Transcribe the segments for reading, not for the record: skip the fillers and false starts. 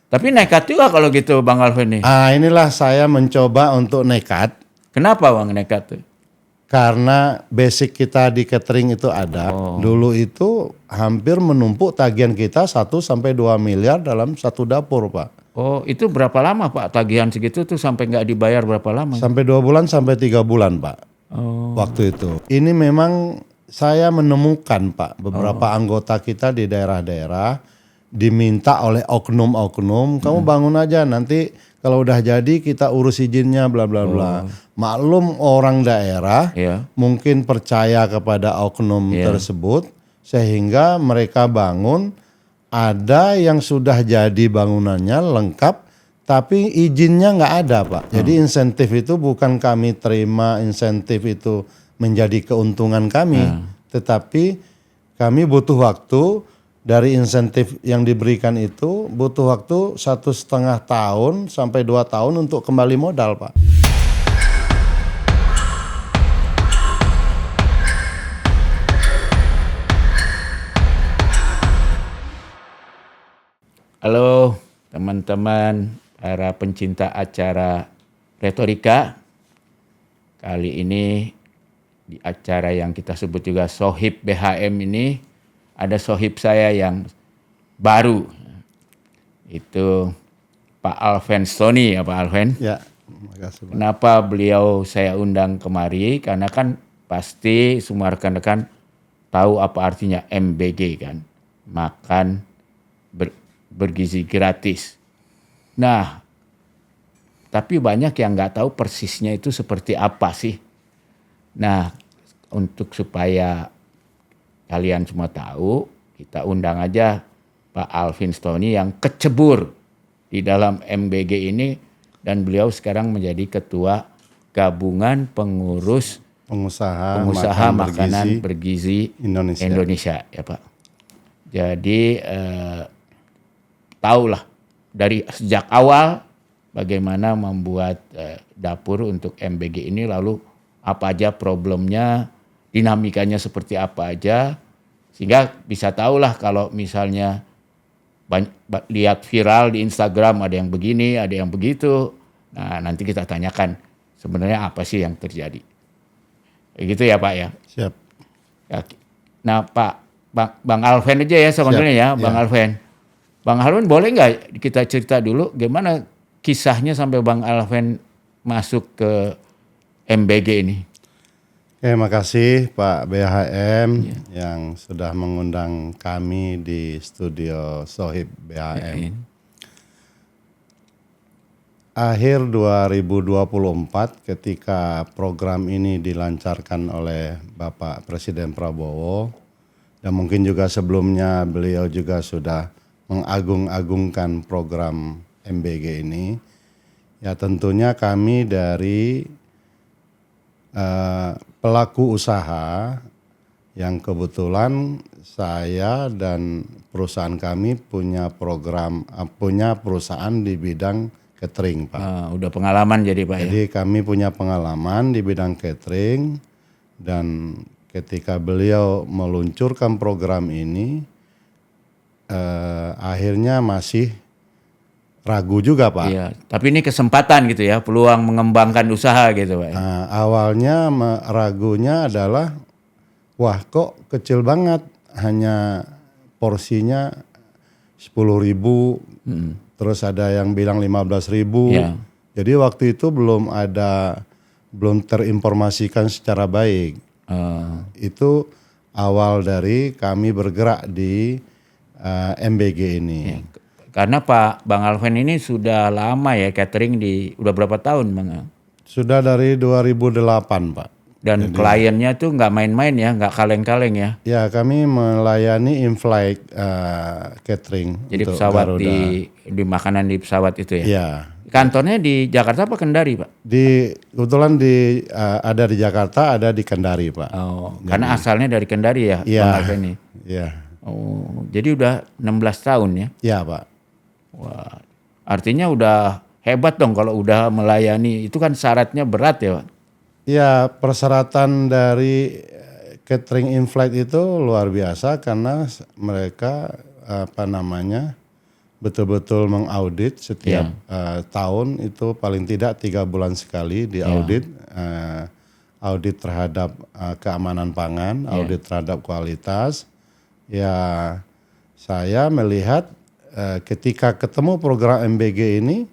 Tapi nekat juga kalau gitu Bang Alvin nih. Inilah saya mencoba untuk nekat Kenapa Bang nekat tuh? karena basic kita di catering itu ada. Dulu itu hampir menumpuk tagihan kita 1 sampai 2 miliar dalam satu dapur, Pak. Oh, itu berapa lama Pak tagihan segitu tuh sampai nggak dibayar berapa lama? Sampai 2 bulan sampai 3 bulan, Pak. Oh, Waktu itu. Ini memang saya menemukan, Pak, beberapa anggota kita di daerah-daerah diminta oleh oknum-oknum, kamu bangun aja nanti kalau udah jadi kita urus izinnya bla bla bla. Maklum orang daerah iya. mungkin percaya kepada oknum tersebut sehingga mereka bangun, ada yang sudah jadi bangunannya lengkap tapi izinnya nggak ada, Pak. Jadi insentif itu bukan kami terima, insentif itu menjadi keuntungan kami, tetapi kami butuh waktu. Dari insentif yang diberikan itu butuh waktu 1,5 tahun sampai 2 tahun untuk kembali modal, Pak. Halo teman-teman para pencinta acara retorika. Kali ini di acara yang kita sebut juga Sohib BHM ini ada sohib saya yang baru. Itu Pak Alvin Stony ya Pak Alvin. Ya, makasih, Pak. Kenapa beliau saya undang kemari? Karena kan pasti semua rekan-rekan tahu apa artinya MBG kan. Makan bergizi gratis. Nah, tapi banyak yang nggak tahu persisnya itu seperti apa sih. Nah, untuk supaya kalian semua tahu, kita undang aja Pak Alvin Stony yang kecebur di dalam MBG ini dan beliau sekarang menjadi ketua gabungan pengurus Pengusaha makanan bergizi Indonesia ya Pak. Jadi tahulah dari sejak awal bagaimana membuat dapur untuk MBG ini, lalu apa aja problemnya, dinamikanya seperti apa aja, sehingga bisa tahulah kalau misalnya lihat viral di Instagram ada yang begini, ada yang begitu. Nah nanti kita tanyakan sebenarnya apa sih yang terjadi. Gitu ya Pak ya. Siap. Nah Pak, Bang Alvin aja ya sebenarnya ya, Bang Alvin. Bang Alvin boleh nggak kita cerita dulu gimana kisahnya sampai Bang Alvin masuk ke MBG ini? Oke, makasih Pak BHM yang sudah mengundang kami di studio Sohib BHM. Akhir 2024 ketika program ini dilancarkan oleh Bapak Presiden Prabowo, dan mungkin juga sebelumnya beliau juga sudah mengagung-agungkan program MBG ini, ya tentunya kami dari pelaku usaha yang kebetulan saya dan perusahaan kami punya perusahaan di bidang catering, Pak. Udah pengalaman jadi Pak Jadi kami punya pengalaman di bidang catering, dan ketika beliau meluncurkan program ini akhirnya masih ragu juga, Pak. Iya, tapi ini kesempatan gitu ya, peluang mengembangkan usaha gitu Pak. Nah, awalnya ragunya adalah, wah kok kecil banget, hanya porsinya 10.000, terus ada yang bilang 15.000. Iya. Jadi waktu itu belum terinformasikan secara baik. Itu awal dari kami bergerak di MBG ini. Iya. Karena Pak Bang Alvin ini sudah lama ya catering udah berapa tahun Bang? Sudah dari 2008, Pak. Dan kliennya tuh nggak main-main ya, nggak kaleng-kaleng ya. Ya, kami melayani in-flight catering. Jadi untuk pesawat Garuda. di makanan di pesawat itu ya. Iya. Kantornya di Jakarta apa Kendari Pak? Kebetulan ada di Jakarta, ada di Kendari, Pak. Oh, karena asalnya dari Kendari ya Iya. Bang Alvin ini. Iya. Oh, jadi udah 16 tahun ya. Iya, Pak. Wah, artinya udah hebat dong kalau udah melayani. Itu kan syaratnya berat ya Pak. Ya, persyaratan dari catering in-flight itu luar biasa karena mereka betul-betul mengaudit setiap tahun, itu paling tidak 3 bulan sekali diaudit, audit terhadap keamanan pangan, audit terhadap kualitas. Ya, saya melihat ketika ketemu program MBG ini,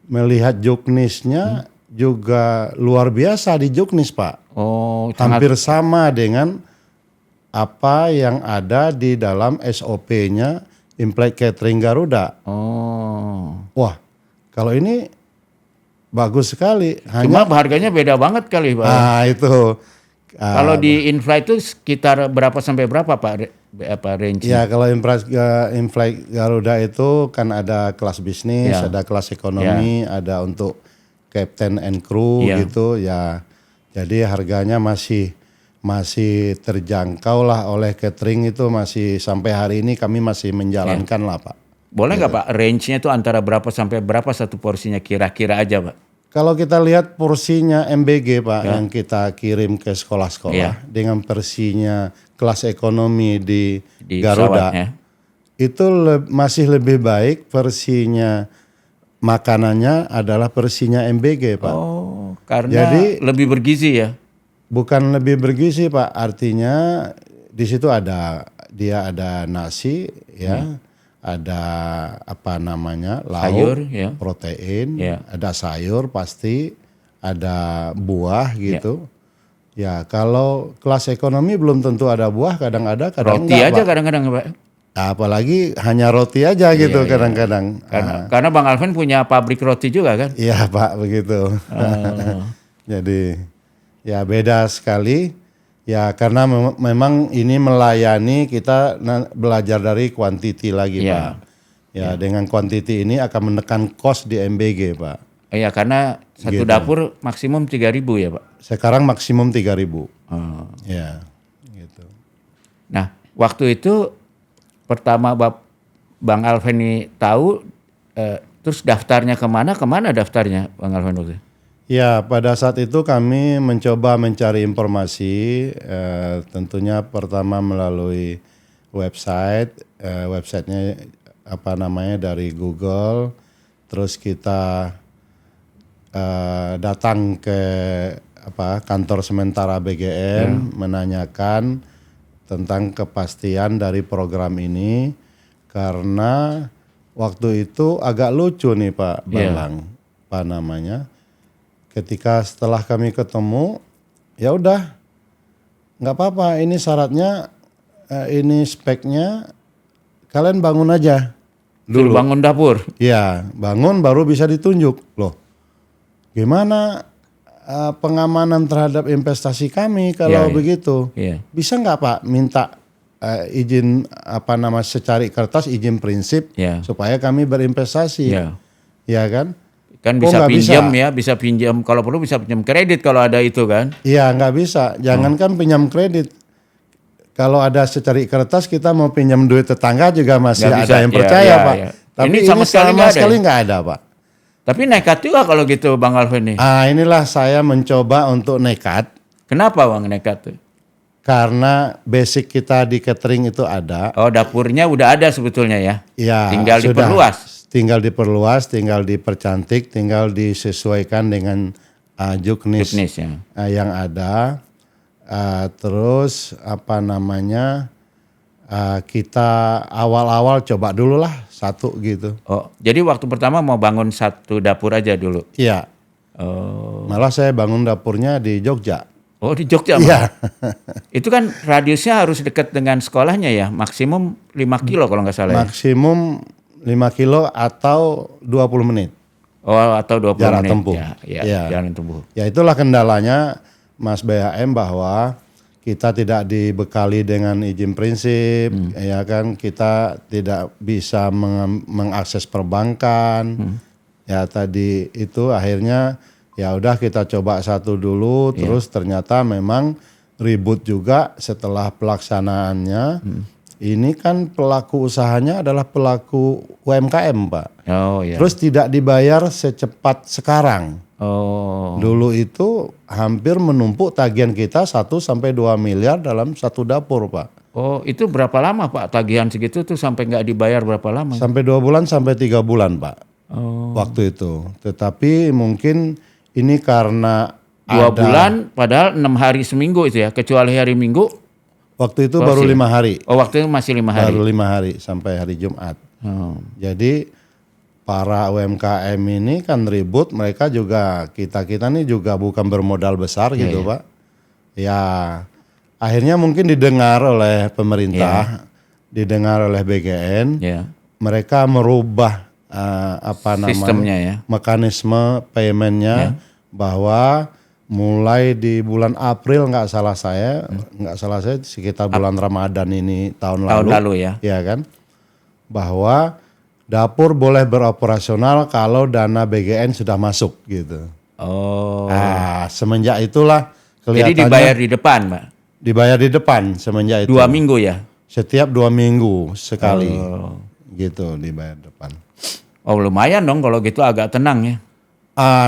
melihat juknisnya juga luar biasa di juknis, Pak. Oh, Hampir sama dengan apa yang ada di dalam SOP-nya In-Flight Catering Garuda. Oh. Wah, kalau ini bagus sekali. Cuma harganya beda banget kali, Pak. Nah, itu. Kalau di in-flight itu sekitar berapa sampai berapa, Pak? Range? Ya, kalau In-Flight Garuda itu kan ada kelas bisnis, ada kelas ekonomi, ada untuk captain and crew gitu ya. Jadi harganya masih terjangkau lah oleh catering, itu masih sampai hari ini kami masih menjalankan lah, Pak. Boleh nggak Pak, range-nya itu antara berapa sampai berapa satu porsinya kira-kira aja, Pak? Kalau kita lihat porsinya MBG, Pak, yang kita kirim ke sekolah-sekolah dengan porsinya kelas ekonomi di Garuda, itu masih lebih baik porsinya makanannya adalah porsinya MBG, Pak. Oh, karena jadi, lebih bergizi ya? Bukan lebih bergizi, Pak. Artinya di situ ada nasi, ya. Ada apa namanya, lauk, sayur, protein, ada sayur pasti, ada buah gitu. Ya, kalau kelas ekonomi belum tentu ada buah, kadang ada, kadang roti enggak, aja Pak. Kadang-kadang, Pak. Apalagi hanya roti aja gitu kadang-kadang. Karena Bang Alvin punya pabrik roti juga kan? Iya, Pak, begitu. Jadi ya beda sekali. Ya karena memang ini melayani, kita belajar dari quantity lagi, Pak. Ya, dengan quantity ini akan menekan cost di MBG, Pak. Iya, karena satu dapur maksimum 3.000 ya, Pak? Sekarang maksimum 3.000. Ya, gitu. Nah, waktu itu pertama Bang Alvin ini tahu, terus daftarnya kemana daftarnya Bang Alvin waktu itu? Ya, pada saat itu kami mencoba mencari informasi, tentunya pertama melalui websitenya apa namanya dari Google, terus kita datang ke kantor sementara BGN menanyakan tentang kepastian dari program ini, karena waktu itu agak lucu nih Pak Bambang, apa namanya? Ketika setelah kami ketemu, ya udah, nggak apa-apa. Ini syaratnya, ini speknya, kalian bangun aja dulu. Bangun dapur. Ya, bangun baru bisa ditunjuk. Loh, gimana pengamanan terhadap investasi kami kalau begitu? Bisa nggak Pak minta izin secari kertas, izin prinsip supaya kami berinvestasi, ya kan? Kan bisa pinjam bisa pinjam, kalau perlu bisa pinjam kredit kalau ada itu kan? Iya, nggak bisa. Jangankan pinjam kredit, kalau ada secari kertas kita mau pinjam duit tetangga juga masih gak ada bisa. Yang percaya, Pak. Tapi ini sama sekali nggak ada, Pak. Tapi nekat juga kalau gitu Bang Alvin nih. Inilah saya mencoba untuk nekat. Kenapa Bang nekat tuh? Karena basic kita di catering itu ada. Oh, dapurnya udah ada sebetulnya ya? Iya. Tinggal diperluas. Tinggal diperluas, tinggal dipercantik, tinggal disesuaikan dengan juknis yang ada. Terus apa namanya, kita awal-awal coba dulu lah satu gitu. Oh, jadi waktu pertama mau bangun satu dapur aja dulu? Iya. Oh. Malah saya bangun dapurnya di Jogja. Oh, di Jogja? Iya. Itu kan radiusnya harus dekat dengan sekolahnya ya, maksimum 5 kilo kalau nggak salah. Maksimum 5 kilo atau 20 menit. Oh, atau 20 jarak menit. Tempuh. Jalan tempuh. Ya, itulah kendalanya Mas BHM, bahwa kita tidak dibekali dengan izin prinsip, ya kan, kita tidak bisa mengakses perbankan. Ya tadi itu akhirnya ya udah kita coba satu dulu, terus ternyata memang ribut juga setelah pelaksanaannya. Ini kan pelaku usahanya adalah pelaku UMKM, Pak. Oh, iya. Terus tidak dibayar secepat sekarang. Oh. Dulu itu hampir menumpuk tagihan kita 1-2 miliar dalam satu dapur, Pak. Oh, itu berapa lama Pak tagihan segitu tuh sampai nggak dibayar berapa lama? Sampai 2 bulan sampai 3 bulan Pak Oh, waktu itu. Tetapi mungkin ini karena 2 ada bulan padahal 6 hari seminggu itu ya, kecuali hari Minggu. waktu itu baru 5 hari. Oh, waktu itu masih 5 hari. Baru 5 hari sampai hari Jumat. Oh. Jadi para UMKM ini kan ribut, mereka juga kita nih juga bukan bermodal besar gitu Pak. Ya akhirnya mungkin didengar oleh pemerintah, didengar oleh BGN, Ya. mereka merubah Sistemnya ya. mekanisme paymentnya bahwa mulai di bulan April nggak salah saya sekitar bulan Ramadan ini tahun lalu ya. kan, bahwa dapur boleh beroperasional kalau dana BGN sudah masuk gitu. Oh. Semenjak itulah Jadi kelihatannya dibayar di depan, Pak. dibayar di depan semenjak itu. 2 minggu ya. Setiap 2 minggu sekali. Oh. Gitu dibayar depan. Oh, lumayan dong kalau gitu, agak tenang ya.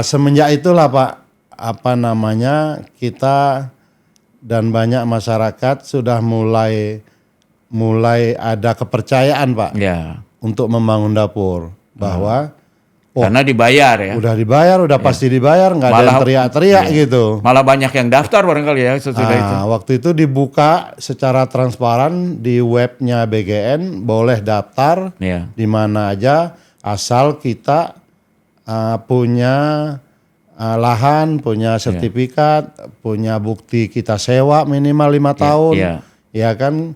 Semenjak itulah Pak, kita dan banyak masyarakat sudah mulai ada kepercayaan Pak Ya. untuk membangun dapur, bahwa Karena dibayar ya. udah dibayar, udah pasti dibayar, nggak ada yang teriak-teriak gitu. Malah banyak yang daftar barangkali ya sesudah itu. Waktu itu dibuka secara transparan di webnya BGN, boleh daftar Ya. di mana aja asal kita punya lahan, punya sertifikat, punya bukti kita sewa minimal 5 tahun, ya kan,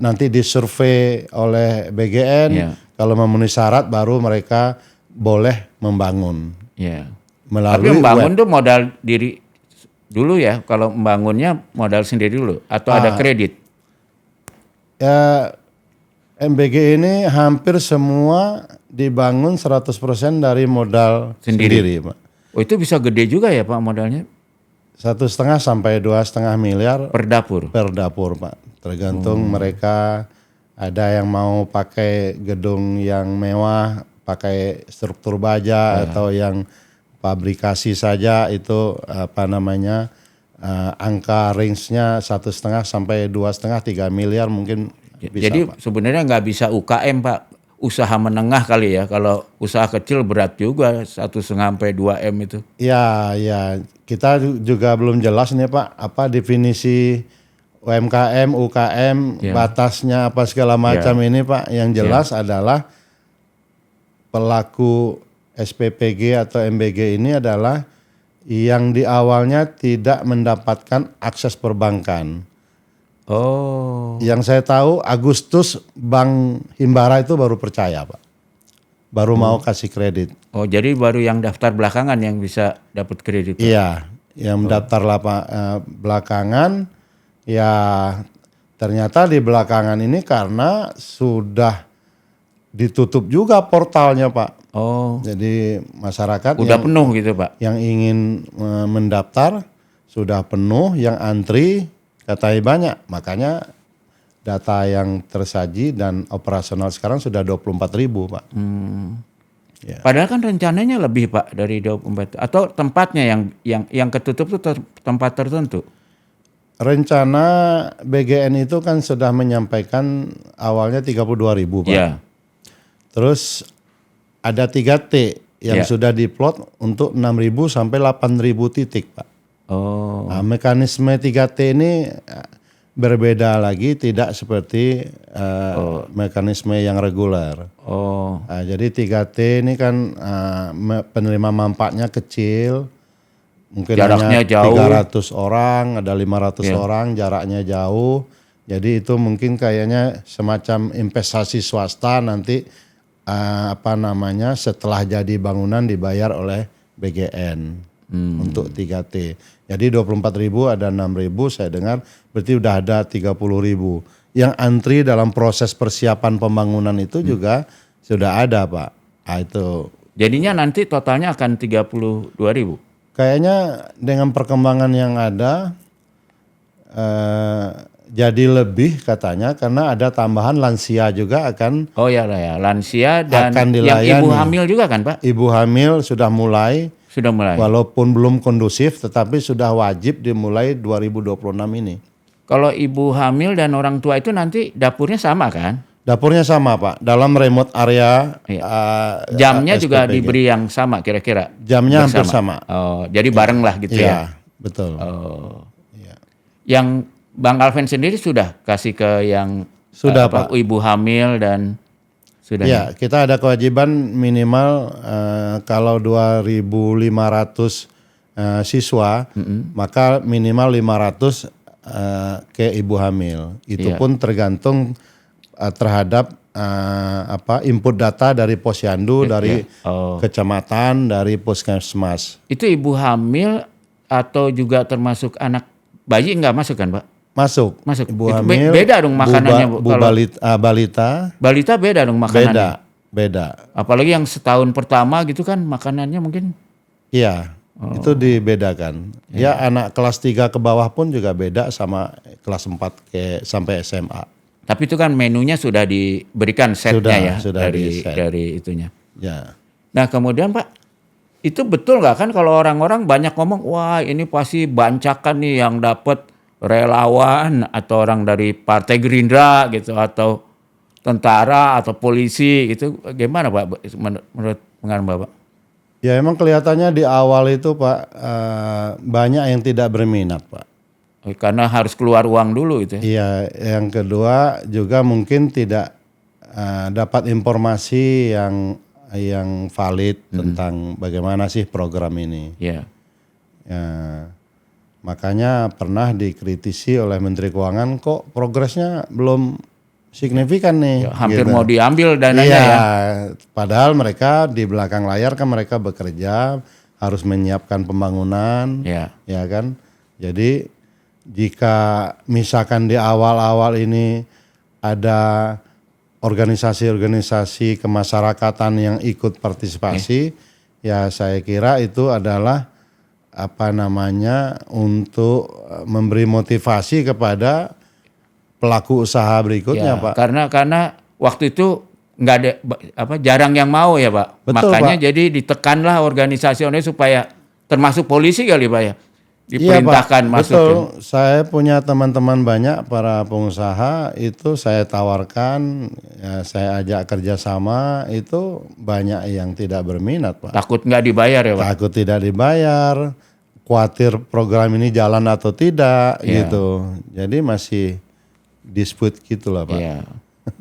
nanti disurvei oleh BGN, kalau memenuhi syarat baru mereka boleh membangun. Ya. Melalui Tapi membangun tuh modal diri dulu ya, kalau membangunnya modal sendiri dulu atau ada kredit? Ya, MBG ini hampir semua dibangun 100% dari modal sendiri Pak. Oh, itu bisa gede juga ya Pak modalnya? 1,5 sampai 2,5 miliar Per dapur? per dapur Pak. Tergantung mereka, ada yang mau pakai gedung yang mewah, pakai struktur baja, atau yang pabrikasi saja, itu angka range-nya 1,5 sampai 2,5 3 miliar mungkin bisa. Jadi Pak. sebenarnya nggak bisa UKM Pak, usaha menengah kali ya. Kalau usaha kecil berat juga 1,5 sampai 2 M itu. Ya, kita juga belum jelas nih Pak, apa definisi UMKM, UKM, batasnya apa segala macam ini Pak. Yang jelas adalah pelaku SPPG atau MBG ini adalah yang di awalnya tidak mendapatkan akses perbankan. Oh. Yang saya tahu Agustus Bank Himbara itu baru percaya Pak. Baru mau kasih kredit. Oh, jadi baru yang daftar belakangan yang bisa dapat kredit. Iya, yang mendaftar belakangan, ya ternyata di belakangan ini karena sudah ditutup juga portalnya Pak. Oh. Jadi masyarakat Udah penuh gitu Pak? Yang ingin mendaftar sudah penuh, yang antri katanya banyak. Makanya data yang tersaji dan operasional sekarang sudah 24.000 Pak. Ya. Padahal kan rencananya lebih Pak dari 24, atau tempatnya yang ketutup itu tempat tertentu. Rencana BGN itu kan sudah menyampaikan awalnya 32.000 Pak. Ya. Terus ada 3T yang sudah diplot untuk 6.000 sampai 8.000 titik Pak. Oh. Nah, mekanisme 3T ini berbeda lagi, tidak seperti mekanisme yang reguler. Oh. Nah, jadi 3T ini kan penerima manfaatnya kecil, mungkin jaraknya hanya jauh. 300 orang, ada 500 orang, jaraknya jauh. Jadi itu mungkin kayaknya semacam investasi swasta nanti setelah jadi bangunan dibayar oleh BGN untuk 3T. Jadi 24.000 ada 6.000 saya dengar, berarti udah ada 30.000. Yang antri dalam proses persiapan pembangunan itu juga sudah ada Pak. Itu. Jadinya nanti totalnya akan 32.000. Kayaknya dengan perkembangan yang ada jadi lebih katanya, karena ada tambahan lansia juga akan. Oh ya lah ya, lansia dan akan yang ibu hamil juga kan Pak? Ibu hamil sudah mulai. Sudah mulai. Walaupun belum kondusif, tetapi sudah wajib dimulai 2026 ini. Kalau ibu hamil dan orang tua itu nanti dapurnya sama kan? Dapurnya sama Pak, dalam remote area. Iya. Jamnya juga SPPG. diberi yang sama kira-kira? Jamnya hampir Bersama? sama. Oh, jadi bareng lah gitu ya? Iya, betul. Oh. Iya. Yang Bang Alven sendiri sudah kasih ke yang Sudah, Pak. ibu hamil dan sudah? Iya, kita ada kewajiban minimal kalau 2.500 siswa, maka minimal 500 ke ibu hamil. Itu Iya. pun tergantung terhadap input data dari Posyandu, dari Oh. kecamatan, dari puskesmas. Itu ibu hamil atau juga termasuk anak bayi nggak masuk kan, Pak? Masuk. Masuk. Ibu Itu hamil, beda dong makanannya, Bu. Kalau balita, balita beda dong makanannya. beda. Apalagi yang setahun pertama gitu kan makanannya mungkin. Iya, itu dibedakan. Ya anak kelas 3 ke bawah pun juga beda sama kelas 4 sampai SMA. Tapi itu kan menunya sudah diberikan setnya Sudah dari itunya. Ya. Nah kemudian Pak, itu betul nggak kan kalau orang-orang banyak ngomong, wah ini pasti bancakan nih yang dapat relawan atau orang dari Partai Gerindra gitu atau tentara atau polisi gitu. Gimana Pak menurut pengalaman Bapak? Ya emang kelihatannya di awal itu Pak banyak yang tidak berminat Pak. Karena harus keluar uang dulu gitu ya. Iya, yang kedua juga mungkin tidak dapat informasi yang valid tentang bagaimana sih program ini. Iya. Ya, makanya pernah dikritisi oleh Menteri Keuangan kok progresnya belum signifikan nih. Ya, hampir gitu. mau diambil dananya Iya, ya. padahal mereka di belakang layar kan mereka bekerja harus menyiapkan pembangunan, Ya. ya kan. Jadi jika misalkan di awal-awal ini ada organisasi-organisasi kemasyarakatan yang ikut partisipasi, ya saya kira itu adalah untuk memberi motivasi kepada pelaku usaha berikutnya, Ya, Pak. karena waktu itu nggak ada jarang yang mau ya Pak. Betul, Makanya Pak. jadi ditekanlah organisasinya supaya termasuk polisi kali Pak ya. Diperintahkan Iya, Pak. masuk. Betul. Saya punya teman-teman banyak para pengusaha itu saya tawarkan, ya, saya ajak kerjasama itu banyak yang tidak berminat, Pak. Takut nggak dibayar ya Pak. Takut tidak dibayar, khawatir program ini jalan atau tidak, Iya. gitu. Jadi masih dispute gitulah, Pak. Iya.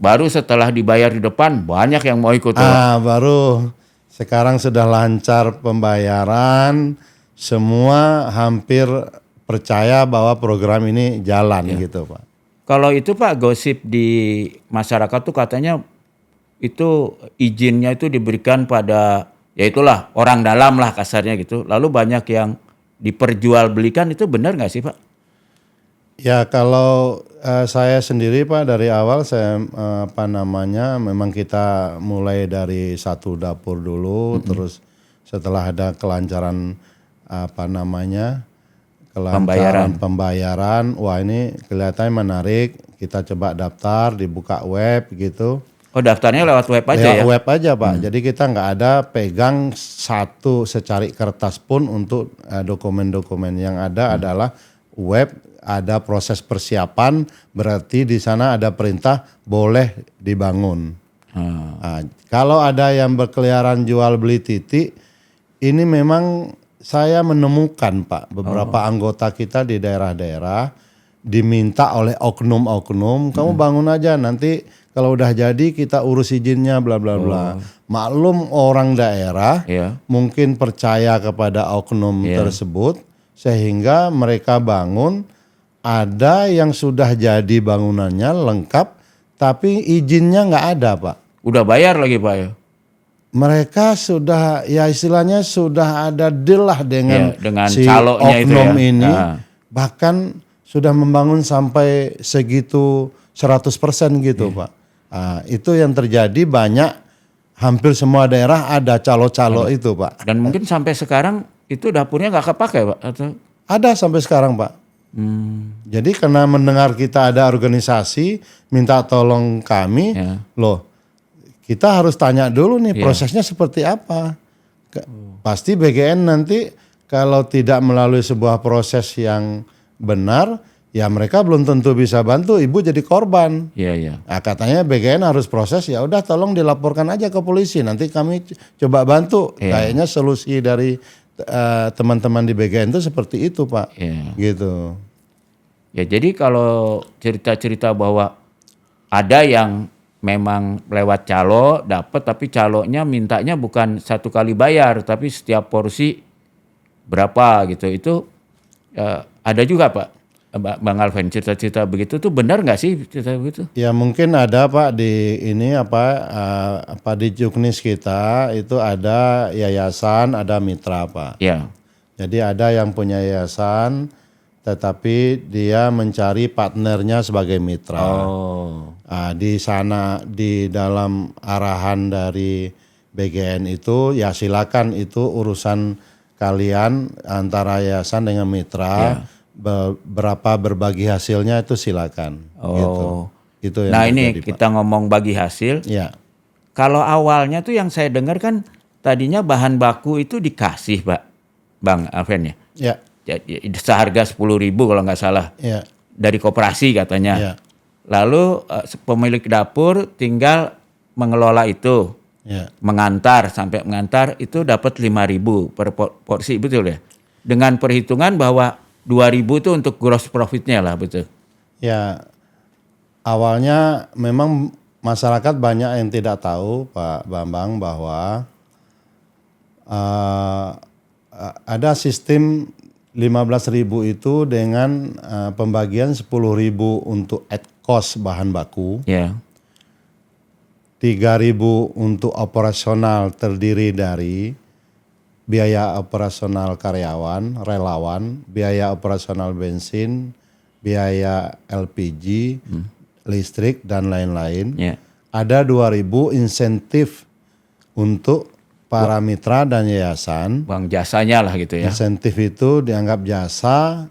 Baru setelah dibayar di depan banyak yang mau ikut. Pak. Baru sekarang sudah lancar pembayaran. Semua hampir percaya bahwa program ini jalan gitu Pak. Kalau itu Pak gosip di masyarakat tuh katanya itu izinnya itu diberikan pada ya itulah orang dalam lah kasarnya gitu. Lalu banyak yang diperjualbelikan, itu benar nggak sih Pak? Ya kalau saya sendiri Pak dari awal saya memang kita mulai dari satu dapur dulu, terus setelah ada kelancaran pembayaran, wah ini kelihatannya menarik, kita coba daftar, dibuka web gitu. Oh daftarnya lewat web aja ya? Web aja Pak, jadi kita nggak ada pegang satu secari kertas pun untuk dokumen-dokumen, yang ada adalah web, ada proses persiapan, berarti di sana ada perintah boleh dibangun. Nah, kalau ada yang berkeliaran jual beli titik, ini memang saya menemukan Pak beberapa anggota kita di daerah-daerah diminta oleh oknum-oknum, kamu bangun aja nanti kalau udah jadi kita urus izinnya bla bla bla. Maklum orang daerah mungkin percaya kepada oknum tersebut sehingga mereka bangun, ada yang sudah jadi bangunannya lengkap tapi izinnya nggak ada Pak. Udah bayar lagi Pak ya? Mereka sudah ya istilahnya sudah ada deal lah dengan si caloknya oknum itu ya? ini, bahkan sudah membangun sampai segitu 100% gitu Pak. Itu yang terjadi banyak, hampir semua daerah ada calo-calo itu Pak. Dan mungkin sampai sekarang itu dapurnya nggak kepakai Pak? Atau? Ada sampai sekarang Pak. Jadi karena mendengar kita ada organisasi minta tolong kami, loh kita harus tanya dulu nih prosesnya seperti apa. Pasti BGN nanti kalau tidak melalui sebuah proses yang benar, ya mereka belum tentu bisa bantu, ibu jadi korban. Iya, iya. Nah, katanya BGN harus proses, ya udah tolong dilaporkan aja ke polisi, nanti kami coba bantu. Iya. Kayaknya solusi dari teman-teman di BGN itu seperti itu, Pak. Iya. Gitu. Ya jadi kalau cerita-cerita bahwa ada yang memang lewat calo dapat, tapi calonya mintanya bukan satu kali bayar, tapi setiap porsi berapa gitu. Itu ada juga Pak, Bang Alven, cerita-cerita begitu tuh benar nggak sih cerita begitu? Ya mungkin ada Pak di ini di Juknis kita itu ada yayasan, ada mitra Pak. Ya. Jadi ada yang punya yayasan, tetapi dia mencari partnernya sebagai mitra. Oh. Nah, di sana di dalam arahan dari BGN itu ya silakan itu urusan kalian antara yayasan dengan mitra. Berapa berbagi hasilnya itu silakan. Oh. Gitu. Itu yang Nah ini terjadi, Pak. kita ngomong bagi hasil. Ya. Kalau awalnya tuh yang saya dengar kan tadinya bahan baku itu dikasih Pak, Bang Alven ya. Ya. Jadi seharga 10.000 kalau nggak salah. Ya. Dari koperasi katanya. Ya. Lalu pemilik dapur tinggal mengelola itu. Ya. Mengantar sampai mengantar itu dapat 5.000 per porsi, betul ya? Dengan perhitungan bahwa 2.000 itu untuk gross profitnya lah, betul. Ya. Awalnya memang masyarakat banyak yang tidak tahu Pak Bambang bahwa ada sistem 15.000 itu dengan pembagian 10.000 untuk at cost bahan baku, Ya. 3.000 untuk operasional terdiri dari biaya operasional karyawan, relawan, biaya operasional bensin, biaya LPG, listrik dan lain-lain. Ya. Ada 2.000 insentif untuk para mitra dan yayasan. Bang jasanya lah gitu ya. Insentif itu dianggap jasa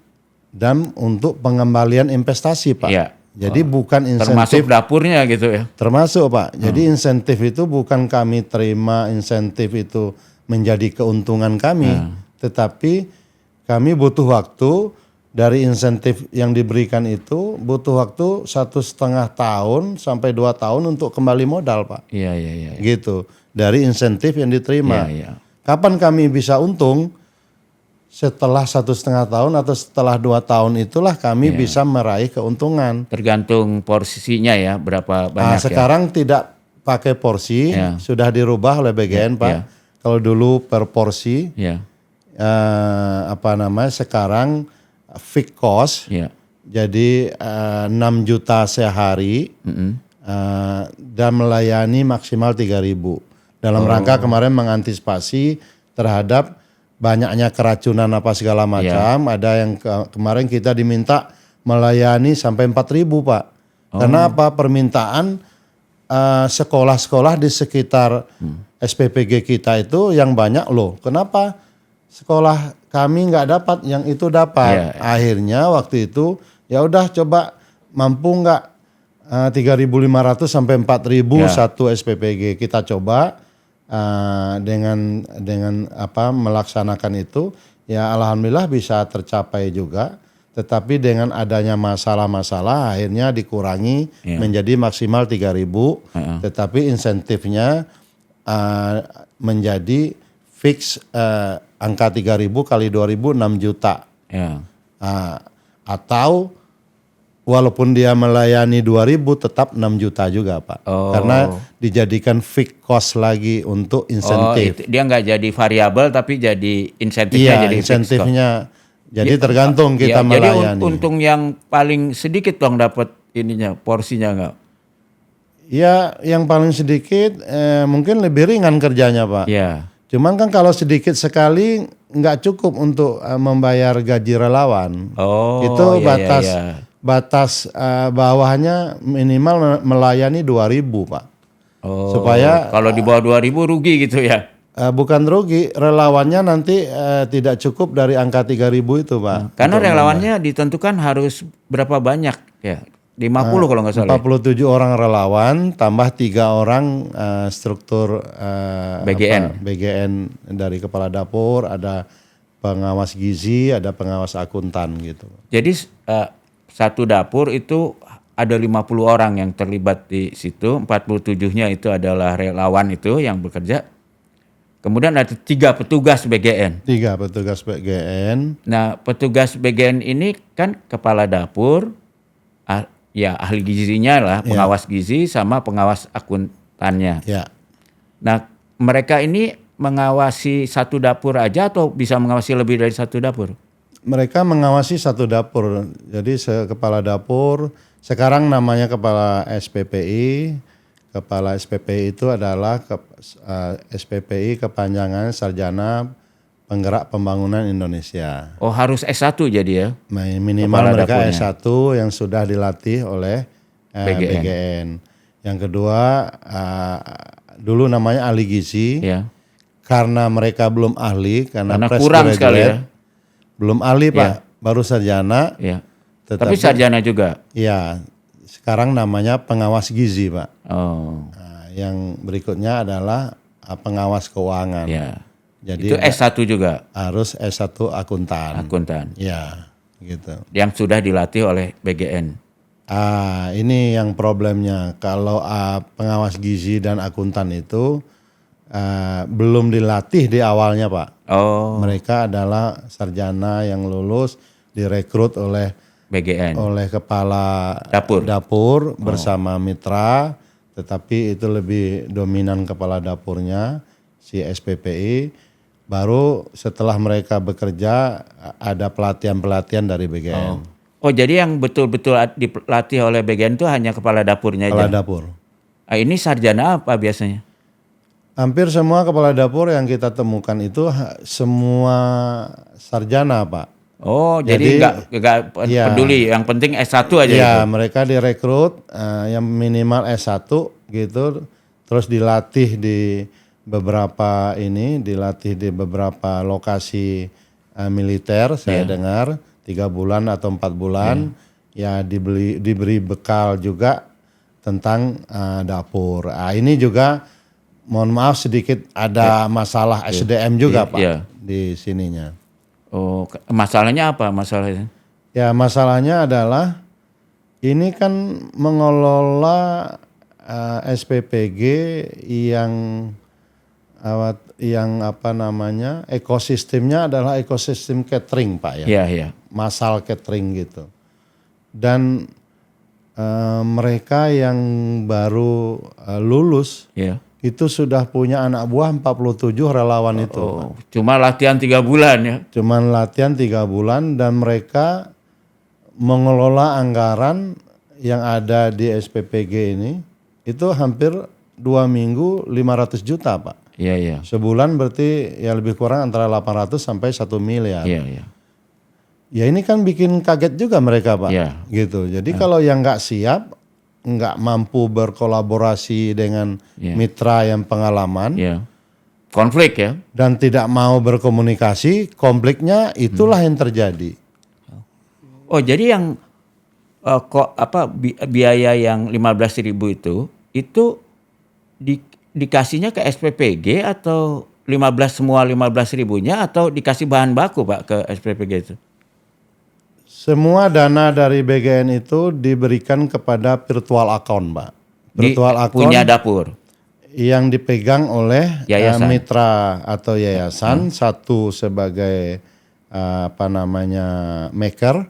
dan untuk pengembalian investasi Pak. Iya. Jadi bukan insentif. Termasuk dapurnya gitu ya. Termasuk Pak. Jadi insentif itu bukan kami terima insentif itu menjadi keuntungan kami. Tetapi kami butuh waktu dari insentif yang diberikan itu butuh waktu 1,5 tahun sampai 2 tahun untuk kembali modal Pak. Iya, iya, iya. Gitu. Dari insentif yang diterima. Iya, iya. Kapan kami bisa untung? Setelah 1,5 tahun atau setelah 2 tahun itulah kami bisa meraih keuntungan. Tergantung porsinya ya, berapa banyak ya. Sekarang tidak pakai porsi, sudah dirubah oleh BGN Pak. Ya. Kalau dulu per porsi, Ya. sekarang fixed cost. Ya. Jadi 6 juta sehari dan melayani maksimal 3.000. Dalam rangka kemarin mengantisipasi terhadap banyaknya keracunan apa segala macam. Ada yang kemarin kita diminta melayani sampai 4.000 Pak. Karena apa? Permintaan sekolah-sekolah di sekitar SPPG kita itu yang banyak loh. Kenapa sekolah kami nggak dapat, yang itu dapat? Akhirnya waktu itu ya udah coba mampu nggak 3.500 sampai 4.000 satu SPPG. Kita coba dengan melaksanakan itu, ya alhamdulillah bisa tercapai juga. Tetapi dengan adanya masalah-masalah akhirnya dikurangi menjadi maksimal 3.000. Tetapi insentifnya menjadi fix angka 3.000 kali 2.000 6 juta. Atau walaupun dia melayani 2.000 tetap 6 juta juga Pak. Karena dijadikan fixed cost lagi untuk insentif. Dia nggak jadi variabel tapi jadi insentifnya, jadi insentifnya. Jadi tergantung kita melayani. Jadi untung yang paling sedikit dong dapat ininya, porsinya nggak? Ya yang paling sedikit mungkin lebih ringan kerjanya Pak. Iya. Cuman kan kalau sedikit sekali nggak cukup untuk membayar gaji relawan. Itu batas bawahnya minimal melayani 2.000 Pak. Supaya kalau di bawah 2.000 rugi gitu ya? Bukan rugi, relawannya nanti tidak cukup dari angka 3.000 itu Pak. Karena relawannya ditentukan harus berapa banyak ya? 50 kalau nggak salah. 47 orang relawan tambah 3 orang struktur BGN dari kepala dapur, ada pengawas gizi, ada pengawas akuntan gitu. Jadi satu dapur itu ada 50 orang yang terlibat di situ, 47-nya itu adalah relawan itu yang bekerja. Kemudian ada 3 petugas BGN. 3 petugas BGN. Nah, petugas BGN ini kan kepala dapur, ya ahli gizinya lah, pengawas gizi sama pengawas akuntannya. Ya. Nah, mereka ini mengawasi satu dapur aja atau bisa mengawasi lebih dari satu dapur? Mereka mengawasi satu dapur. Jadi kepala dapur, sekarang namanya kepala SPPI. Kepala SPPI itu adalah SPPI kepanjangan Sarjana Penggerak Pembangunan Indonesia. Oh, harus S1 jadi ya? Minimal Kepala mereka dapurnya. S1 yang sudah dilatih oleh BGN. Yang kedua, dulu namanya ahli gizi. Ya. Karena mereka belum ahli, karena fresh kurang graduate, sekali ya. belum ahli Pak, baru sarjana. Ya. Tapi sarjana juga. Iya, sekarang namanya pengawas gizi Pak. Oh. Nah, yang berikutnya adalah pengawas keuangan. Ya. Jadi Itu S1 juga. harus S1 akuntan. Akuntan. Ya, gitu. Yang sudah dilatih oleh BGN. Ini yang problemnya. Kalau pengawas gizi dan akuntan itu belum dilatih di awalnya Pak. Oh. Mereka adalah sarjana yang lulus direkrut oleh BGN. oleh kepala Dapur. bersama mitra, tetapi itu lebih dominan kepala dapurnya si SPPI. Baru setelah mereka bekerja ada pelatihan-pelatihan dari BGN. Oh, jadi yang betul-betul dilatih oleh BGN itu hanya kepala dapurnya Kepala aja. dapur. Ini sarjana apa biasanya? Hampir semua kepala dapur yang kita temukan itu semua sarjana Pak. Oh, jadi nggak peduli, yang penting S1 aja Iya, gitu. mereka direkrut yang minimal S1 gitu, terus dilatih di beberapa beberapa lokasi militer, saya dengar 3 bulan atau 4 bulan, ya diberi bekal juga tentang dapur. Ini juga mohon maaf sedikit ada masalah SDM juga Pak di sininya. Oh, masalahnya apa masalahnya? Ya masalahnya adalah ini kan mengelola SPPG yang ekosistemnya adalah ekosistem catering Pak ya. Iya. Massal catering gitu. Dan mereka yang baru lulus itu sudah punya anak buah 47 relawan itu. Oh, cuma latihan 3 bulan ya? Cuman latihan 3 bulan dan mereka mengelola anggaran yang ada di SPPG ini itu hampir 2 minggu 500 juta Pak. Iya. Sebulan berarti ya lebih kurang antara 800 sampai 1 miliar. Iya. Ya ini kan bikin kaget juga mereka Pak. Gitu. Jadi kalau yang nggak siap, nggak mampu berkolaborasi dengan mitra yang pengalaman, konflik ya, dan tidak mau berkomunikasi, konfliknya itulah yang terjadi. Oh, jadi yang biaya yang 15.000 itu dikasihnya ke SPPG atau 15.000-nya atau dikasih bahan baku Pak ke SPPG itu? Semua dana dari BGN itu diberikan kepada virtual account, Pak. Virtual account punya dapur yang dipegang oleh mitra atau yayasan, satu sebagai maker,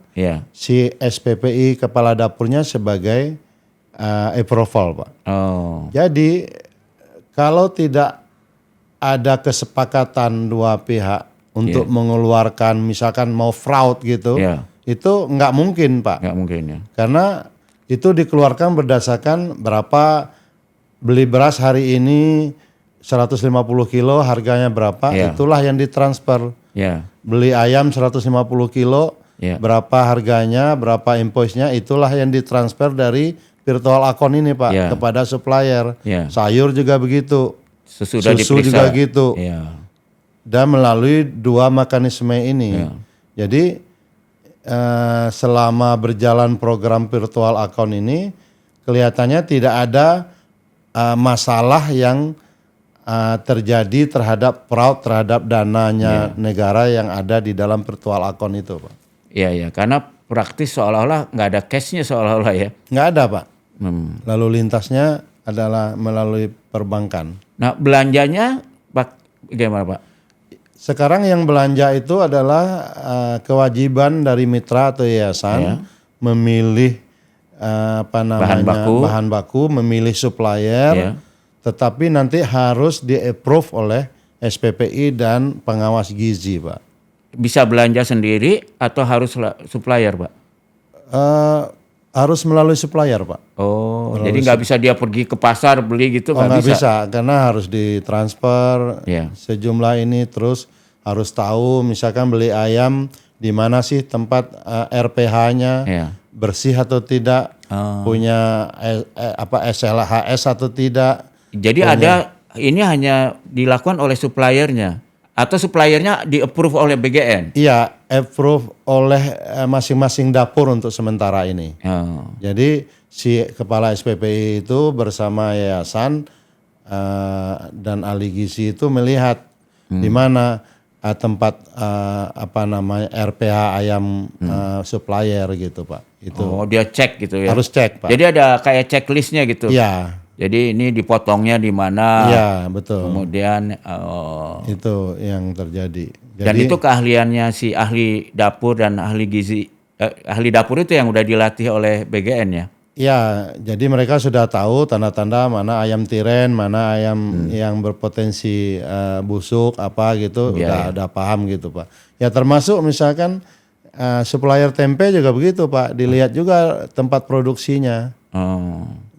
si SPPI kepala dapurnya sebagai approval, Pak. Oh. Jadi kalau tidak ada kesepakatan dua pihak untuk mengeluarkan, misalkan mau fraud gitu. Itu nggak mungkin Pak. Nggak mungkin ya. Karena itu dikeluarkan berdasarkan berapa beli beras hari ini 150 kilo harganya berapa, itulah yang ditransfer. Beli ayam 150 kilo berapa harganya, berapa invoice-nya, itulah yang ditransfer dari virtual account ini Pak kepada supplier. Sayur juga begitu. Susu juga gitu. Dan melalui 2 mekanisme ini. Jadi selama berjalan program virtual account ini kelihatannya tidak ada masalah yang terjadi terhadap fraud terhadap dananya negara yang ada di dalam virtual account itu Pak. Iya, karena praktis seolah-olah nggak ada cashnya seolah-olah ya. Nggak ada Pak. Hmm. Lalu lintasnya adalah melalui perbankan. Nah belanjanya Pak gimana Pak? Sekarang yang belanja itu adalah kewajiban dari mitra atau yayasan memilih bahan baku, memilih supplier, tetapi nanti harus di-approve oleh SPPI dan pengawas gizi, Pak. Bisa belanja sendiri atau harus supplier, Pak? Harus melalui supplier, Pak. Oh, jadi nggak bisa dia pergi ke pasar beli gitu, nggak bisa, karena harus ditransfer sejumlah ini, terus harus tahu misalkan beli ayam di mana sih tempat RPH-nya, bersih atau tidak, punya SLHS atau tidak. Jadi ini hanya dilakukan oleh suppliernya atau suppliernya di-approve oleh BGN? Iya, approve oleh masing-masing dapur untuk sementara ini. Jadi si kepala SPPI itu bersama yayasan dan ahli gizi itu melihat di mana tempat RPH ayam supplier gitu Pak. Itu. Oh, dia cek gitu ya? Harus cek Pak. Jadi ada kayak checklistnya gitu? Iya. Jadi ini dipotongnya di mana? Iya betul. Kemudian itu yang terjadi. Dan itu keahliannya si ahli dapur dan ahli gizi. Ahli dapur itu yang udah dilatih oleh BGN ya? Iya, jadi mereka sudah tahu tanda-tanda mana ayam tiren, mana ayam yang berpotensi busuk apa gitu, udah paham gitu Pak. Ya termasuk misalkan supplier tempe juga begitu Pak, dilihat juga tempat produksinya.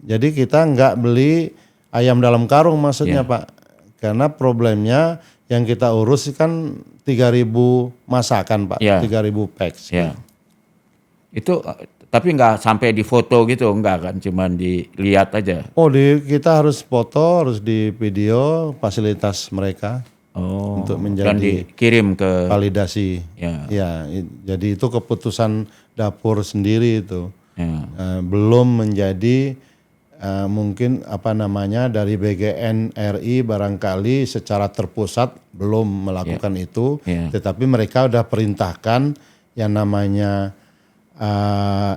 Jadi kita nggak beli ayam dalam karung maksudnya Pak, karena problemnya yang kita urus kan 3.000 masakan Pak, 3.000 packs. Itu tapi nggak sampai di foto gitu, nggak kan, cuman dilihat aja. Oh kita harus foto, harus di video fasilitas mereka untuk menjadi dan dikirim ke validasi. Ya, jadi itu keputusan dapur sendiri itu. Belum menjadi mungkin dari BGN RI barangkali secara terpusat belum melakukan itu, tetapi mereka udah perintahkan yang namanya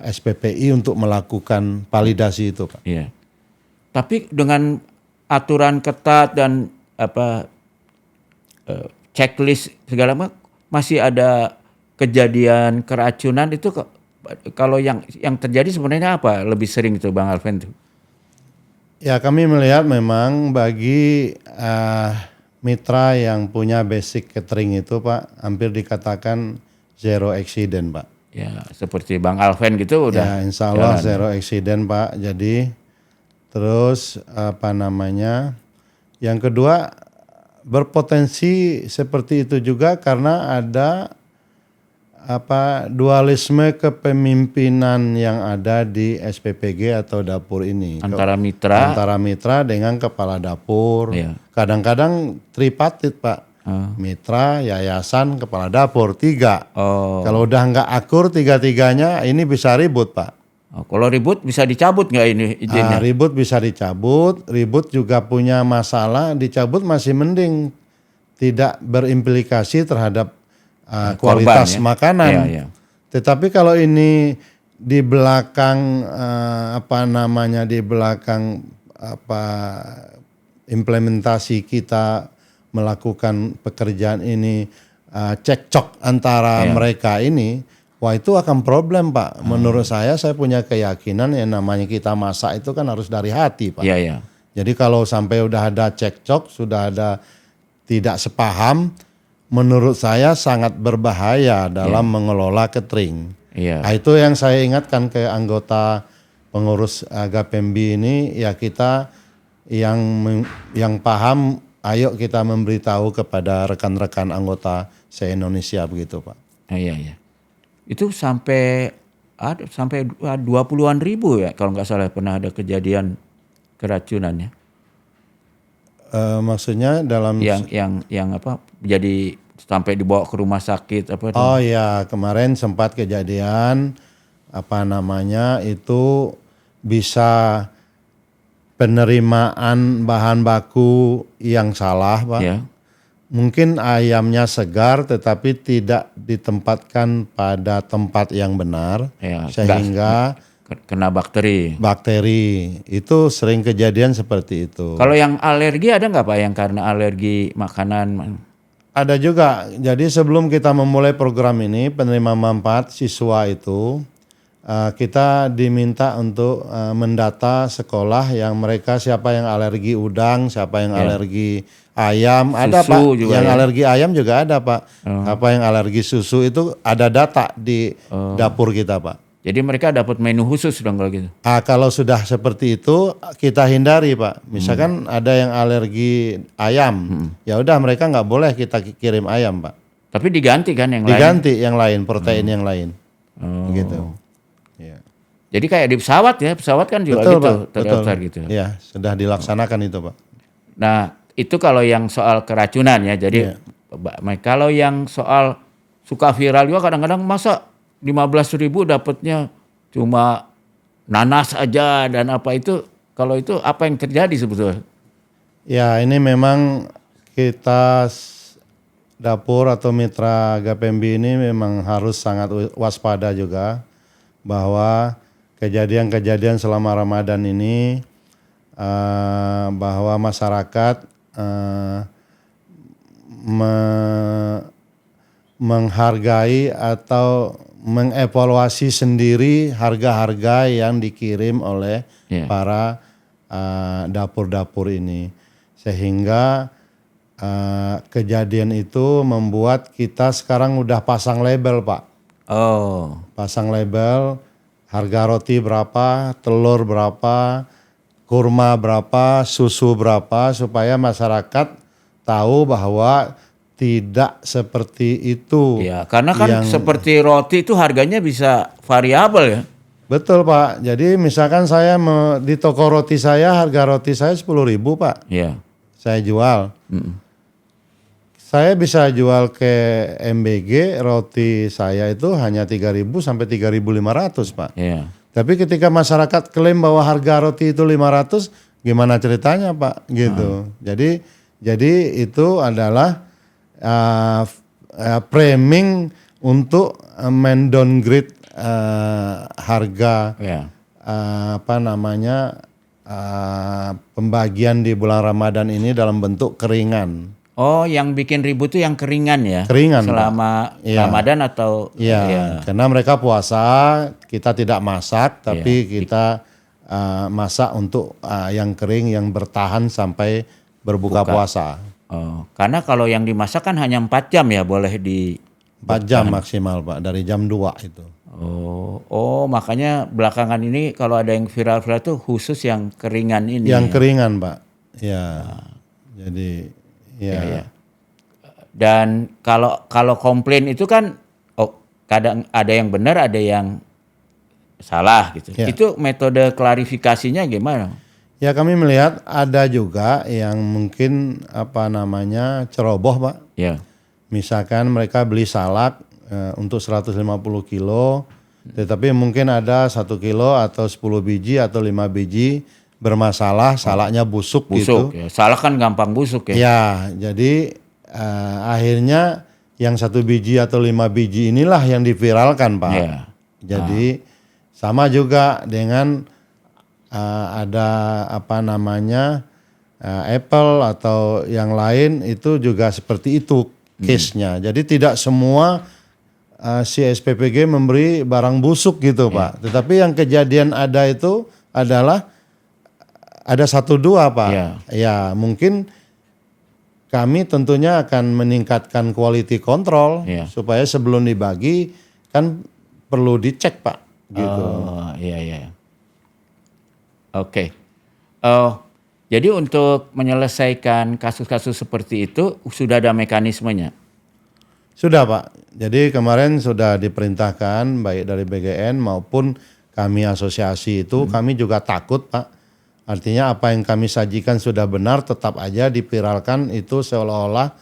SPPI untuk melakukan validasi itu Pak. Tapi dengan aturan ketat dan checklist segala macam, masih ada kejadian keracunan itu. Kalau yang terjadi sebenarnya apa lebih sering itu Bang Alven tuh? Ya kami melihat memang bagi mitra yang punya basic catering itu Pak, hampir dikatakan zero accident Pak. Ya seperti Bang Alven gitu udah. Ya insya Allah zero accident Pak. Jadi terus yang kedua berpotensi seperti itu juga karena ada dualisme kepemimpinan yang ada di SPPG atau dapur ini. Antara mitra dengan kepala dapur. Kadang-kadang tripartit Pak. Mitra, yayasan, kepala dapur 3. Kalau udah nggak akur 3-3-nya ini bisa ribut Pak. Kalau ribut bisa dicabut nggak ini izinnya? Ribut bisa dicabut, ribut juga punya masalah, dicabut masih mending, tidak berimplikasi terhadap kualitas makanan. Tetapi kalau ini di belakang implementasi kita melakukan pekerjaan ini cekcok antara mereka ini, wah itu akan problem Pak. Menurut saya punya keyakinan yang namanya kita masak itu kan harus dari hati Pak. Jadi kalau sampai udah ada cekcok, sudah ada tidak sepaham, menurut saya sangat berbahaya dalam mengelola catering. Nah, itu yang saya ingatkan ke anggota pengurus Gapembi ini, ya kita yang paham, ayo kita memberitahu kepada rekan-rekan anggota se-Indonesia begitu Pak. Itu sampai 20-an ribu ya kalau nggak salah pernah ada kejadian keracunan ya. Maksudnya dalam yang apa jadi sampai dibawa ke rumah sakit apa? Oh ya, kemarin sempat kejadian itu bisa penerimaan bahan baku yang salah Pak. mungkin ayamnya segar tetapi tidak ditempatkan pada tempat yang benar, Ya, sehingga kena bakteri. bakteri itu sering kejadian seperti itu. Kalau yang alergi ada nggak Pak yang karena alergi makanan? Ada juga. Jadi sebelum kita memulai program ini, penerima manfaat siswa itu kita diminta untuk mendata sekolah yang mereka siapa yang alergi udang, siapa yang alergi ayam, ada Susu Pak. juga Yang ya? alergi ayam juga ada Pak. Apa yang alergi susu itu ada data di dapur kita Pak. Jadi mereka dapat menu khusus dong kalau gitu. Kalau sudah seperti itu kita hindari Pak. Misalkan ada yang alergi ayam, ya udah mereka nggak boleh kita kirim ayam Pak. Tapi diganti kan yang lain. Diganti yang lain, protein yang lain, gitu. Ya. Jadi kayak di pesawat ya, pesawat kan juga Betul gitu, Pak, terdaftar betul. gitu. Ya sudah dilaksanakan itu Pak. Nah itu kalau yang soal keracunan ya. Jadi kalau yang soal suka viral juga kadang-kadang masa 15.000 dapatnya cuma nanas aja dan apa itu. Kalau itu apa yang terjadi sebetulnya? Ya ini memang kita dapur atau mitra Gapembi ini memang harus sangat waspada juga bahwa kejadian-kejadian selama Ramadan ini bahwa masyarakat menghargai atau mengevaluasi sendiri harga-harga yang dikirim oleh para dapur-dapur ini, sehingga kejadian itu membuat kita sekarang udah pasang label Pak. Pasang label harga roti berapa, telur berapa, kurma berapa, susu berapa, supaya masyarakat tahu bahwa tidak seperti itu. Ya, karena kan seperti roti itu harganya bisa variabel ya. Betul Pak. Jadi misalkan saya di toko roti saya harga roti saya 10.000 Pak. Iya. Saya jual. Saya bisa jual ke MBG roti saya itu hanya 3.000 sampai 3.500 Pak. Iya. Tapi ketika masyarakat klaim bahwa harga roti itu 500, gimana ceritanya Pak? Gitu. Jadi itu adalah framing untuk mendowngrade harga pembagian di bulan Ramadan ini dalam bentuk keringan. Oh, yang bikin ribut itu yang keringan ya? Keringan selama Ramadan atau? Iya, karena mereka puasa, kita tidak masak, tapi kita masak untuk yang kering yang bertahan sampai berbuka puasa. Oh, karena kalau yang dimasak kan hanya 4 jam ya boleh di 4 jam maksimal Pak, dari jam 2 itu. Oh, makanya belakangan ini kalau ada yang viral-viral tuh khusus yang keringan ini. Yang keringan Pak, ya. Jadi ya. Dan kalau komplain itu kan kadang ada yang benar, ada yang salah gitu. Itu metode klarifikasinya gimana? Ya kami melihat ada juga yang mungkin ceroboh Pak. Ya. Misalkan mereka beli salak untuk 150 kilo, tetapi mungkin ada 1 kilo atau 10 biji atau 5 biji bermasalah, salaknya busuk gitu. Ya. Salak kan gampang busuk ya. Ya, jadi akhirnya yang 1 biji atau 5 biji inilah yang diviralkan Pak. Ya. Jadi sama juga dengan ada Apple atau yang lain itu juga seperti itu case-nya. Jadi tidak semua si SPPG memberi barang busuk gitu Pak. Tetapi yang kejadian ada itu adalah ada 1-2 Pak. Ya mungkin kami tentunya akan meningkatkan quality control supaya sebelum dibagi kan perlu dicek Pak. Gitu. Oh iya. Oke. Jadi untuk menyelesaikan kasus-kasus seperti itu sudah ada mekanismenya? Sudah Pak. Jadi kemarin sudah diperintahkan baik dari BGN maupun kami asosiasi itu kami juga takut Pak. Artinya apa yang kami sajikan sudah benar tetap aja dipiralkan itu seolah-olah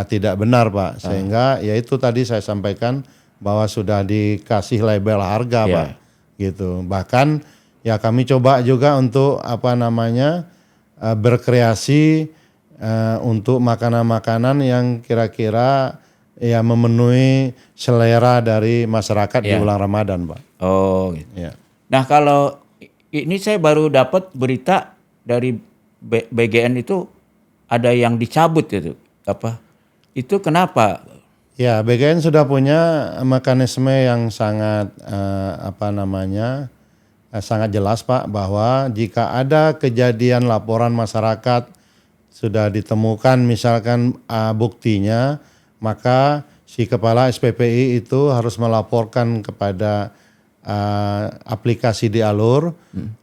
tidak benar Pak. Sehingga ya itu tadi saya sampaikan bahwa sudah dikasih label harga Pak. Gitu. Bahkan ya kami coba juga untuk berkreasi untuk makanan-makanan yang kira-kira ya memenuhi selera dari masyarakat di bulan Ramadan, Pak. Oh, gitu. Ya. Nah, kalau ini saya baru dapat berita dari BGN itu ada yang dicabut itu. Apa? Itu kenapa? Ya, BGN sudah punya mekanisme yang sangat sangat jelas, Pak, bahwa jika ada kejadian laporan masyarakat sudah ditemukan misalkan buktinya, maka si kepala SPPI itu harus melaporkan kepada aplikasi Dialur.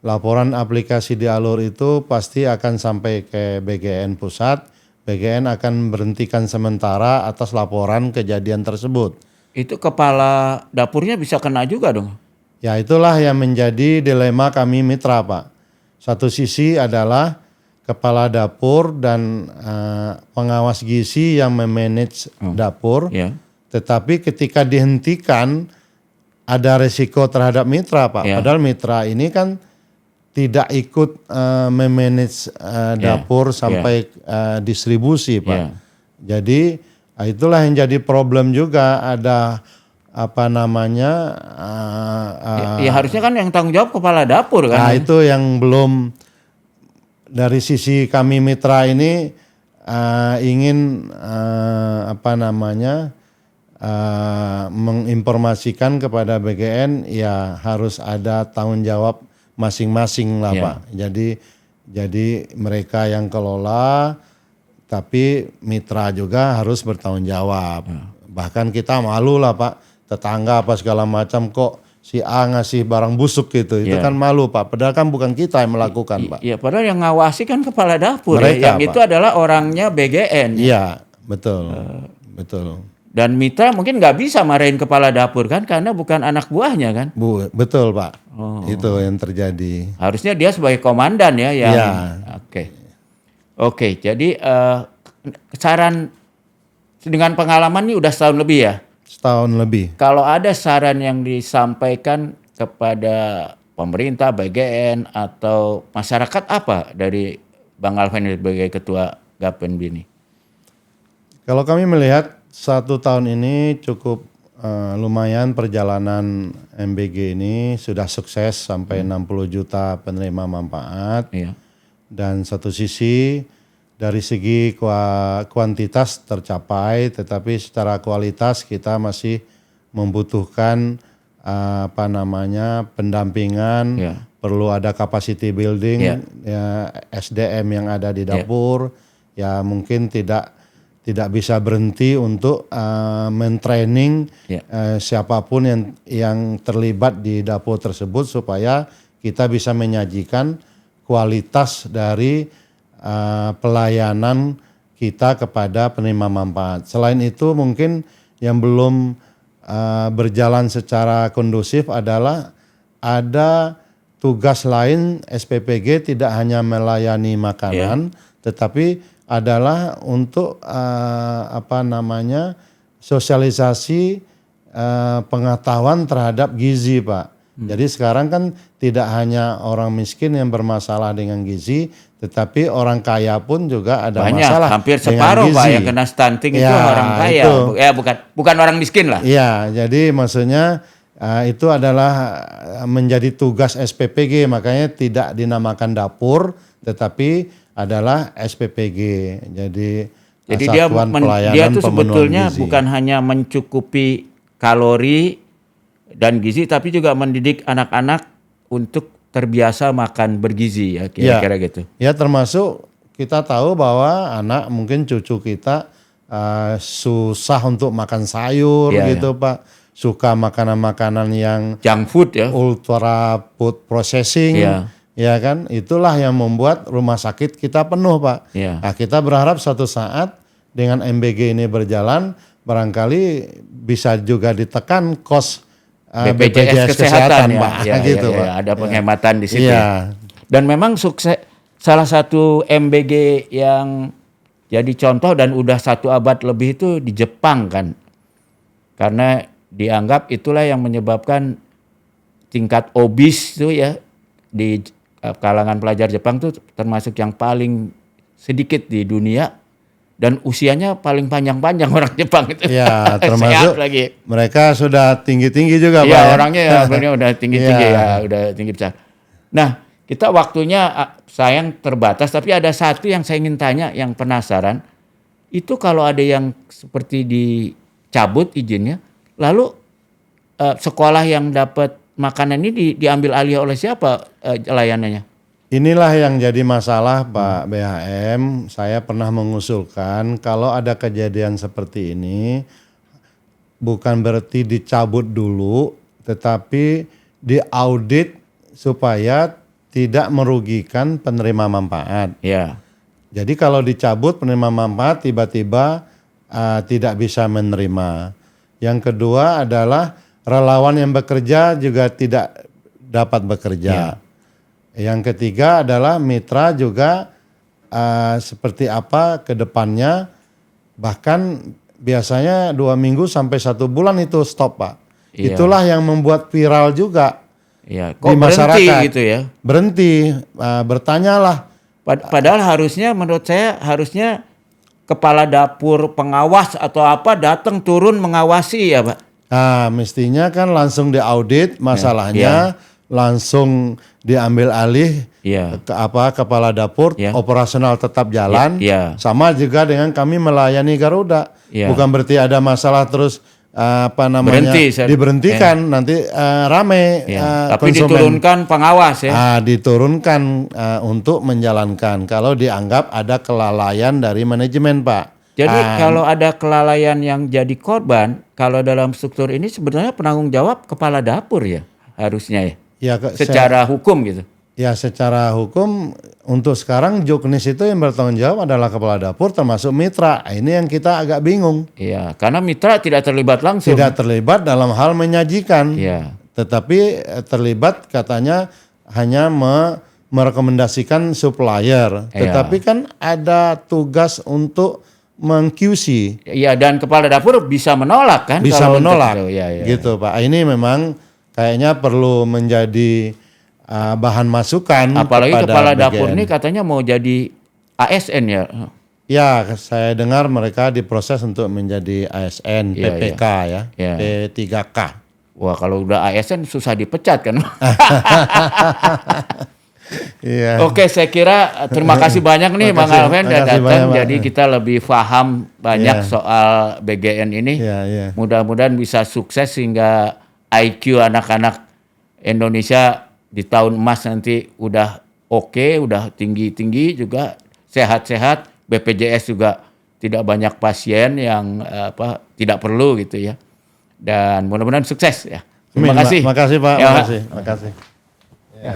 Laporan aplikasi Dialur itu pasti akan sampai ke BGN pusat. BGN akan berhentikan sementara atas laporan kejadian tersebut. Itu kepala dapurnya bisa kena juga dong. Ya, itulah yang menjadi dilema kami mitra, Pak. Satu sisi adalah kepala dapur dan pengawas gizi yang memanage dapur. Ya. Tetapi ketika dihentikan ada resiko terhadap mitra, Pak. Padahal mitra ini kan tidak ikut memanage dapur sampai distribusi, Pak. Jadi itulah yang jadi problem juga, ada ya harusnya kan yang tanggung jawab kepala dapur kan. Nah, itu yang belum dari sisi kami mitra ini ingin menginformasikan kepada BGN ya harus ada tanggung jawab masing-masing lah, Pak. Jadi mereka yang kelola, tapi mitra juga harus bertanggung jawab. Bahkan kita malu lah, Pak, tetangga apa segala macam kok si A ngasih barang busuk gitu. Itu kan malu, Pak. Padahal kan bukan kita yang melakukan, Pak. Iya, padahal yang ngawasi kan kepala dapur. Mereka, yang Pak. itu adalah orangnya BGN. Iya, betul. Betul. Dan mitra mungkin nggak bisa marahin kepala dapur kan karena bukan anak buahnya kan. Betul, Pak. Itu yang terjadi. Harusnya dia sebagai komandan ya yang. Iya. Oke. Jadi saran dengan pengalaman ini udah setahun lebih ya. Setahun lebih. Kalau ada saran yang disampaikan kepada pemerintah, BGN atau masyarakat apa dari Bang Alvan sebagai ketua Gapendbi ini? Kalau kami melihat 1 tahun ini cukup lumayan perjalanan MBG ini sudah sukses sampai 60 juta penerima manfaat. Iya. Dan satu sisi dari segi kuantitas tercapai, tetapi secara kualitas kita masih membutuhkan pendampingan, perlu ada capacity building, ya, SDM yang ada di dapur, ya mungkin tidak bisa berhenti untuk mentraining siapapun yang terlibat di dapur tersebut supaya kita bisa menyajikan kualitas dari pelayanan kita kepada penerima manfaat. Selain itu mungkin yang belum berjalan secara kondusif adalah ada tugas lain SPPG tidak hanya melayani makanan, tetapi adalah untuk sosialisasi pengetahuan terhadap gizi, Pak. Jadi sekarang kan tidak hanya orang miskin yang bermasalah dengan gizi, tetapi orang kaya pun juga ada masalah. Hampir dengan separuh gizi. Pak yang kena stunting itu orang kaya. Bukan orang miskin lah. Iya, jadi maksudnya itu adalah menjadi tugas SPPG, makanya tidak dinamakan dapur, tetapi adalah SPPG. Jadi dia itu sebetulnya gizi. Bukan hanya mencukupi kalori dan gizi, tapi juga mendidik anak-anak untuk terbiasa makan bergizi ya kira-kira gitu. Ya, termasuk kita tahu bahwa anak mungkin cucu kita susah untuk makan sayur gitu, Pak. Suka makanan-makanan yang junk food ya, ultra food processing. Ya kan, itulah yang membuat rumah sakit kita penuh, Pak. Nah, kita berharap suatu saat dengan MBG ini berjalan, barangkali bisa juga ditekan kos BPJS kesehatan, Pak. Pak. Ada penghematan di situ. Dan memang sukses, salah satu MBG yang jadi contoh dan udah 1 abad lebih itu di Jepang kan, karena dianggap itulah yang menyebabkan tingkat obes itu ya di kalangan pelajar Jepang tuh termasuk yang paling sedikit di dunia dan usianya paling panjang-panjang orang Jepang itu. Ya, Sehat termasuk lagi. mereka sudah tinggi-tinggi juga, Pak. Iya, Ya? orangnya ya benar udah tinggi-tinggi Iya. ya, udah tinggi besar. Nah, kita waktunya sayang terbatas, tapi ada satu yang saya ingin tanya, yang penasaran. Itu kalau ada yang seperti dicabut izinnya, lalu sekolah yang dapat makanan ini diambil alih oleh siapa layanannya? Inilah yang jadi masalah Pak BHM. Saya pernah mengusulkan kalau ada kejadian seperti ini bukan berarti dicabut dulu, tetapi diaudit supaya tidak merugikan penerima manfaat. Ya, Jadi kalau dicabut penerima manfaat tiba-tiba tidak bisa menerima. Yang kedua adalah relawan yang bekerja juga tidak dapat bekerja. Yang ketiga adalah mitra juga seperti apa ke depannya, bahkan biasanya 2 minggu sampai 1 bulan itu stop, Pak. Iya. Itulah yang membuat viral juga ya. di Kok berhenti masyarakat. gitu ya? Berhenti, bertanyalah. Padahal harusnya, menurut saya harusnya kepala dapur pengawas atau apa datang turun mengawasi ya, Pak. Nah, mestinya kan langsung diaudit masalahnya, langsung diambil alih Iya. kepala dapur, Ya. operasional tetap jalan. Ya. Sama juga dengan kami melayani Garuda. Ya. Bukan berarti ada masalah terus Berhenti, diberhentikan, nanti rame Ya. Tapi konsumen. diturunkan pengawas ya. Diturunkan untuk menjalankan kalau dianggap ada kelalaian dari manajemen, Pak. Jadi kalau ada kelalaian yang jadi korban, kalau dalam struktur ini sebenarnya penanggung jawab kepala dapur ya harusnya ya. Ya, Secara hukum gitu. Ya secara hukum untuk sekarang Juknis itu yang bertanggung jawab adalah kepala dapur termasuk mitra. Ini yang kita agak bingung. Iya, karena mitra tidak terlibat langsung. Tidak terlibat dalam hal menyajikan. Iya. Tetapi terlibat katanya hanya merekomendasikan supplier. Iya. Tetapi kan ada tugas untuk meng-QC. Iya, dan kepala dapur bisa menolak kan? Bisa kalau untuk menolak. itu. Ya, ya. Gitu Pak. Ini memang kayaknya perlu menjadi bahan masukan. Apalagi kepada kepala dapur BGN. ini katanya mau jadi ASN ya. Ya, saya dengar mereka diproses untuk menjadi ASN, Iya, PPK ya, Iya. P3K. Wah, kalau udah ASN susah dipecat kan. Iya. Oke, saya kira terima kasih banyak nih Bang Makasih, Alven udah makasih datang. banyak, Pak. Jadi kita lebih paham banyak Iya. soal BGN ini. Iya, iya. Mudah-mudahan bisa sukses sehingga IQ anak-anak Indonesia di tahun emas nanti udah oke, udah tinggi-tinggi juga, sehat-sehat, BPJS juga tidak banyak pasien yang tidak perlu gitu ya. Dan mudah-mudahan sukses ya. Terima kasih. Makasih Pak, Ya, Pak. makasih.